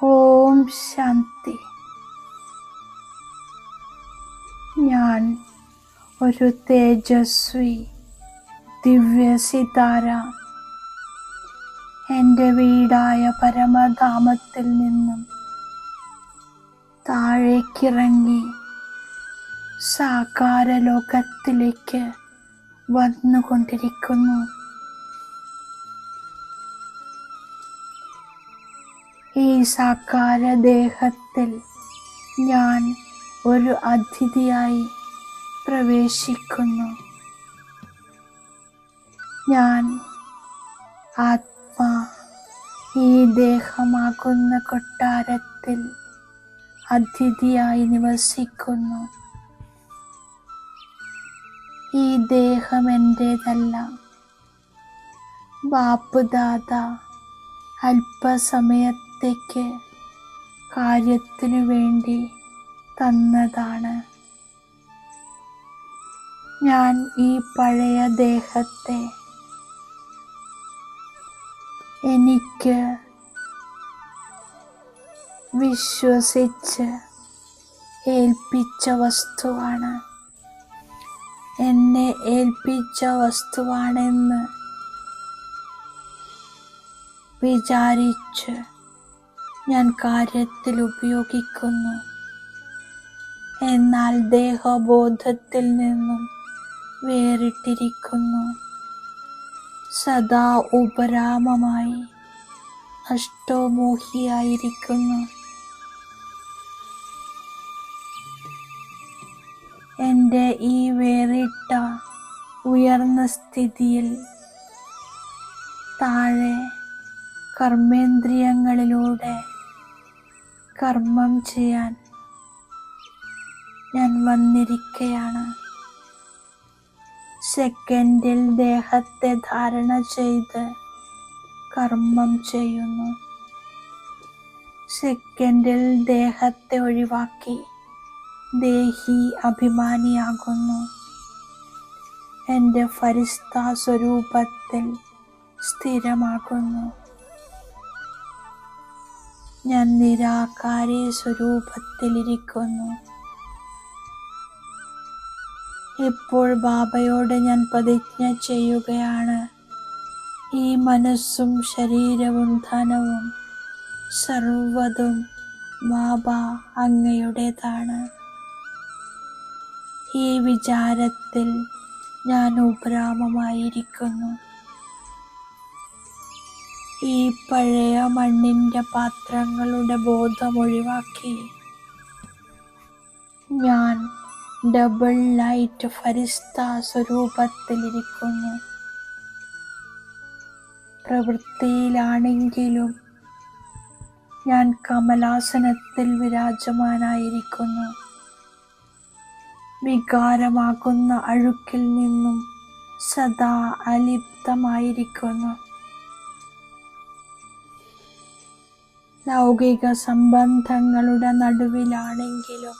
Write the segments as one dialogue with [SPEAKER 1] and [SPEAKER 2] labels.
[SPEAKER 1] ഓം ശാന്തി. ഞാൻ ഒരു തേജസ്വി ദിവ്യ സിതാര എൻ്റെ വീടായ പരമധാമത്തിൽ നിന്നും താഴേക്കിറങ്ങി സാകാര ലോകത്തിലേക്ക് വന്നുകൊണ്ടിരിക്കുന്നു. ഈ സാകാര ദേഹത്തിൽ ഞാൻ ഒരു അതിഥിയായി പ്രവേശിക്കുന്നു. ഞാൻ ആത്മാ ഈ ദേഹമാകുന്ന കൊട്ടാരത്തിൽ അതിഥിയായി നിവസിക്കുന്നു. ഈ ദേഹം എൻ്റേതല്ല. ബാപ്പ് ദാദ അല്പസമയത്തേക്ക് കാര്യത്തിനു വേണ്ടി തന്നതാണ്. ഞാൻ ഈ പഴയ ദേഹത്തെ എനിക്ക് വിശ്വസിച്ച് ഏൽപ്പിച്ച വസ്തുവാണ്. എന്നെ ഏൽപ്പിച്ച വസ്തുവാണെന്ന് വിചാരിച്ച് ഞാൻ കാര്യത്തിൽ ഉപയോഗിക്കുന്നു. എന്നാൽ ദേഹബോധത്തിൽ നിന്നും വേറിട്ടിരിക്കുന്നു. സദാ ഉപരാമമായി നഷ്ടോമോഹിയായിരിക്കുന്നു. എൻ്റെ ഈ വേറിട്ട ഉയർന്ന സ്ഥിതിയിൽ താഴെ കർമ്മേന്ദ്രിയങ്ങളിലൂടെ കർമ്മം ചെയ്യാൻ ഞാൻ വന്നിരിക്കുകയാണ്. സെക്കൻഡിൽ ദേഹത്തെ ധാരണ ചെയ്ത് കർമ്മം ചെയ്യുന്നു. സെക്കൻഡിൽ ദേഹത്തെ ഒഴിവാക്കി ദേഹി അഭിമാനിയാകുന്നു. എൻ്റെ ഫരിസ്ത സ്വരൂപത്തിൽ സ്ഥിരമാകുന്നു. ഞാൻ നിരാകാരി സ്വരൂപത്തിലിരിക്കുന്നു. ഇപ്പോൾ ബാബയോട് ഞാൻ പ്രതിജ്ഞ ചെയ്യുകയാണ്. ഈ മനസ്സും ശരീരവും ധനവും സർവ്വതും ബാബ അങ്ങയുടേതാണ്. ഈ വിചാരത്തിൽ ഞാൻ ഉപരാമമായിരിക്കുന്നു. ഈ പഴയ മണ്ണിൻ്റെ പാത്രങ്ങളുടെ ബോധം ഒഴിവാക്കി ഞാൻ ഡബിൾ ലൈറ്റ് ഫരിസ്ത സ്വരൂപത്തിലിരിക്കുന്നു. പ്രവൃത്തിയിലാണെങ്കിലും ഞാൻ കമലാസനത്തിൽ വിരാജമാനായിരിക്കുന്നു. വികാരമാകുന്ന അഴുക്കിൽ നിന്നും സദാ അലിപ്തമായിരിക്കുന്നു. ലൗകിക സംബന്ധങ്ങളുടെ നടുവിലാണെങ്കിലും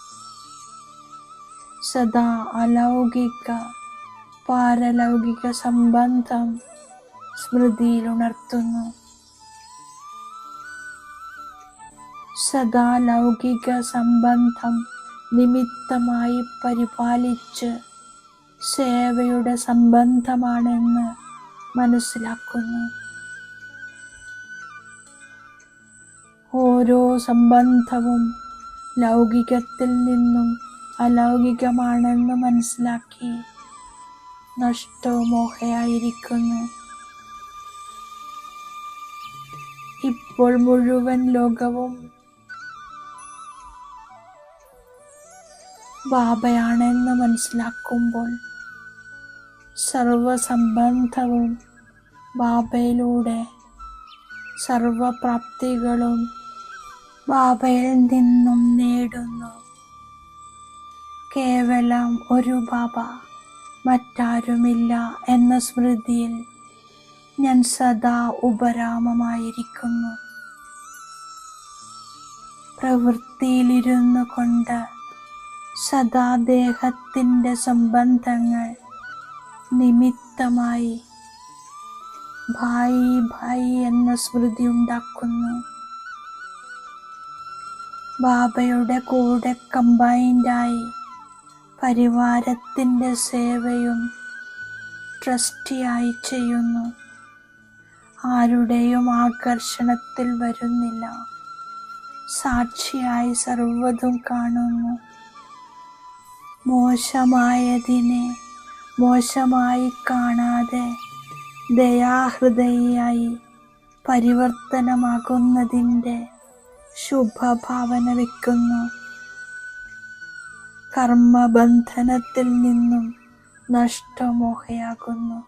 [SPEAKER 1] സദാ അലൗകിക പാരലൗകിക സംബന്ധം സ്മൃതിയിൽ ഉണർത്തുന്നു. സദാ ലൗകിക സംബന്ധം നിമിത്തമായി പരിപാലിച്ച് സേവയുടെ സംബന്ധമാണെന്ന് മനസ്സിലാക്കുന്നു. ഓരോ സംബന്ധവും ലൗകികത്തിൽ നിന്നും അലൗകികമാണെന്ന് മനസ്സിലാക്കി നഷ്ടോമോഹയായിരിക്കുന്നു. ഇപ്പോൾ മുഴുവൻ ലോകവും ബാബയാണെന്ന് മനസ്സിലാക്കുമ്പോൾ സർവസംബന്ധവും ബാബയിലൂടെ, സർവപ്രാപ്തികളും ബാബയിൽ നിന്നും നേടുന്നു. കേവലം ഒരു ബാബ, മറ്റാരുമില്ല എന്ന സ്മൃതിയിൽ ഞാൻ സദാ ഉപരാമമായിരിക്കുന്നു. പ്രവൃത്തിയിലിരുന്നു കൊണ്ട് സദാ ദേഹത്തിൻ്റെ സംബന്ധങ്ങൾ നിമിത്തമായി ഭായി ഭായി എന്ന സ്മൃതി ഉണ്ടാക്കുന്നു. ബാബയുടെ കൂടെ കമ്പൈൻഡായി പരിവാരത്തിൻ്റെ സേവയും ട്രസ്റ്റിയായി ചെയ്യുന്നു. ആരുടെയും ആകർഷണത്തിൽ വരുന്നില്ല. സാക്ഷിയായി സർവ്വതും കാണുന്നു. മോശമായതിനെ മോശമായി കാണാതെ ദയാഹൃദയിയായി പരിവർത്തനമാകുന്നതിൻ്റെ ശുഭഭാവന വയ്ക്കുന്നു. കർമ്മബന്ധനത്തിൽ നിന്നും നഷ്ടമോഹയാകുന്നു.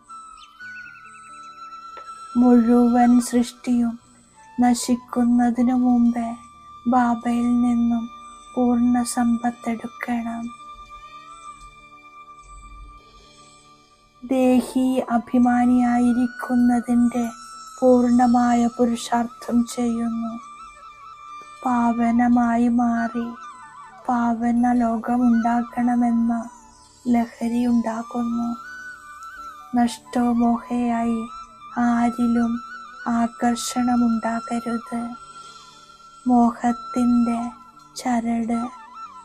[SPEAKER 1] മുഴുവൻ സൃഷ്ടിയും നശിക്കുന്നതിനു മുമ്പേ ബാബയിൽ നിന്നും പൂർണ്ണ സമ്പത്തെടുക്കണം. ദേഹി അഭിമാനിയായിരിക്കുന്നതിൻ്റെ പൂർണ്ണമായ പുരുഷാർത്ഥം ചെയ്യുന്നു. പാവനമായി മാറി പാവന ലോകമുണ്ടാക്കണമെന്ന ലഹരി ഉണ്ടാക്കുന്നു. നഷ്ടമോഹയായി ആരിലും ആകർഷണമുണ്ടാകരുത്. മോഹത്തിൻ്റെ ചരട്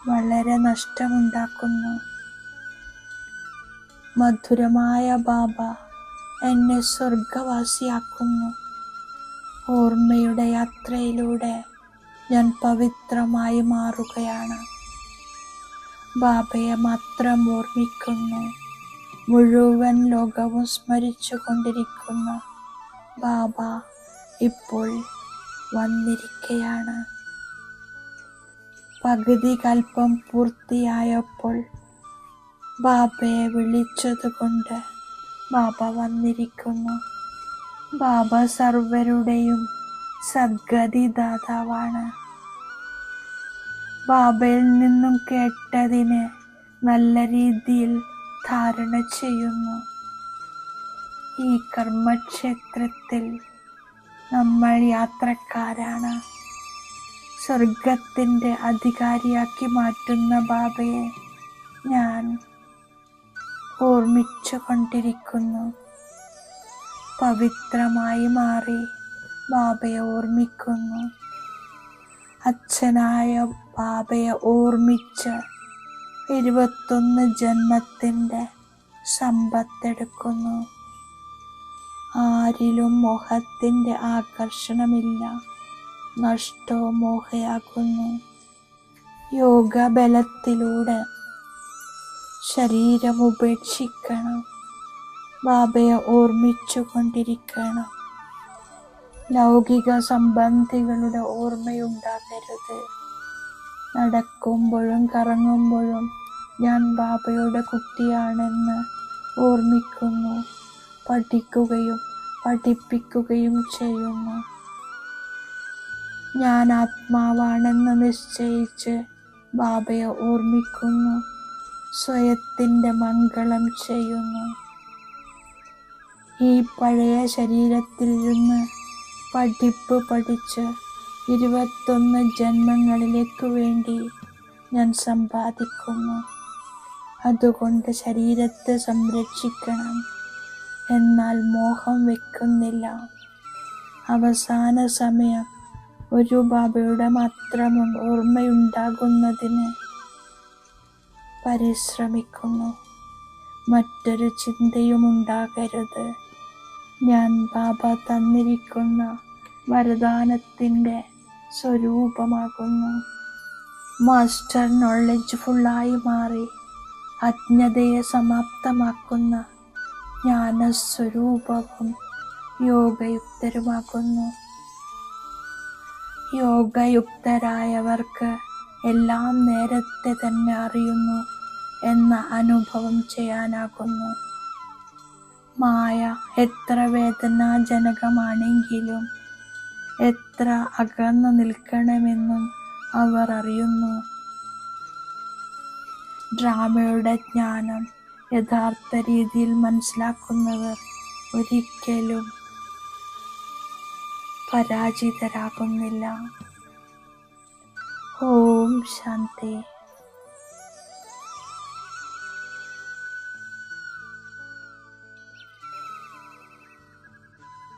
[SPEAKER 1] വളരെ നഷ്ടമുണ്ടാക്കുന്നു. മധുരമായ ബാബ എന്നെ സ്വർഗവാസിയാക്കുന്നു. ഓർമ്മയുടെ യാത്രയിലൂടെ ഞാൻ പവിത്രമായി മാറുകയാണ്. ബാബയെ മാത്രം ഓർമ്മിക്കുന്നു. മുഴുവൻ ലോകവും സ്മരിച്ചു കൊണ്ടിരിക്കുന്ന ബാബ ഇപ്പോൾ വന്നിരിക്കുകയാണ്. പകുതി കൽപ്പം പൂർത്തിയായപ്പോൾ ബാബയെ വിളിച്ചതുകൊണ്ട് ബാബ വന്നിരിക്കുന്നു. ബാബ സർവരുടെയും സദ്ഗതിദാതാവാണ്. ബാബയിൽ നിന്നും കേട്ടതിനെ നല്ല രീതിയിൽ ധാരണ ചെയ്യുന്നു. ഈ കർമ്മക്ഷേത്രത്തിൽ നമ്മൾ യാത്രക്കാരാണ്. സ്വർഗത്തിൻ്റെ അധികാരിയാക്കി മാറ്റുന്ന ബാബയെ ഞാൻ ഓർമ്മിച്ചു കൊണ്ടിരിക്കുന്നു. പവിത്രമായി മാറി ബാബയെ ഓർമ്മിക്കുന്നു. അച്ഛനായ ബാബയെ ഓർമ്മിച്ച് 21 ജന്മത്തിൻ്റെ സമ്പത്തെടുക്കുന്നു. ആരിലും മോഹത്തിൻ്റെ ആകർഷണമില്ല. നഷ്ടമോഹയാകുന്നു. യോഗബലത്തിലൂടെ ശരീരം ഉപേക്ഷിക്കണം. ബാബയെ ഓർമ്മിച്ചു കൊണ്ടിരിക്കണം. ലൗകിക സംബന്ധികളുടെ ഓർമ്മയുണ്ടാകരുത്. നടക്കുമ്പോഴും കറങ്ങുമ്പോഴും ഞാൻ ബാബയുടെ കുട്ടിയാണെന്ന് ഓർമ്മിക്കുന്നു. പഠിക്കുകയും പഠിപ്പിക്കുകയും ചെയ്യുന്നു. ഞാൻ ആത്മാവാണെന്ന് നിശ്ചയിച്ച് ബാബയെ ഓർമ്മിക്കുന്നു. സ്വയത്തിൻ്റെ മംഗളം ചെയ്യുന്നു. ഈ പഴയ ശരീരത്തിലിരുന്ന് പഠിപ്പ് പഠിച്ച് 21 ജന്മങ്ങളിലേക്ക് വേണ്ടി ഞാൻ സമ്പാദിക്കുന്നു. അതുകൊണ്ട് ശരീരത്തെ സംരക്ഷിക്കണം. എന്നാൽ മോഹം വെക്കുന്നില്ല. അവസാന സമയം ഒരു ബാബയുടെ മാത്രം ഓർമ്മയുണ്ടാകുന്നതിന് പരിശ്രമിക്കുന്നു. മറ്റൊരു ചിന്തയും ഉണ്ടാകരുത്. ഞാൻ ബാബ തന്നിരിക്കുന്ന വരദാനത്തിൻ്റെ സ്വരൂപമാകുന്നു. മാസ്റ്റർ നോളജ്ഫുള്ളായി മാറി അജ്ഞതയെ സമാപ്തമാക്കുന്ന ജ്ഞാനസ്വരൂപവും യോഗയുക്തരുമാകുന്നു. യോഗയുക്തരായവർക്ക് എല്ലാം നേരത്തെ തന്നെ അറിയുന്നു എന്ന അനുഭവം ചെയ്യാനാകുന്നു. മായ എത്ര വേദനാജനകമാണെങ്കിലും എത്ര അകന്നു നിൽക്കണമെന്നും അവർ അറിയുന്നു. ഡ്രാമയുടെ ജ്ഞാനം യഥാർത്ഥ രീതിയിൽ മനസ്സിലാക്കുന്നവർ ഒരിക്കലും പരാജിതരാകുന്നില്ല. ഓം ശാന്തി.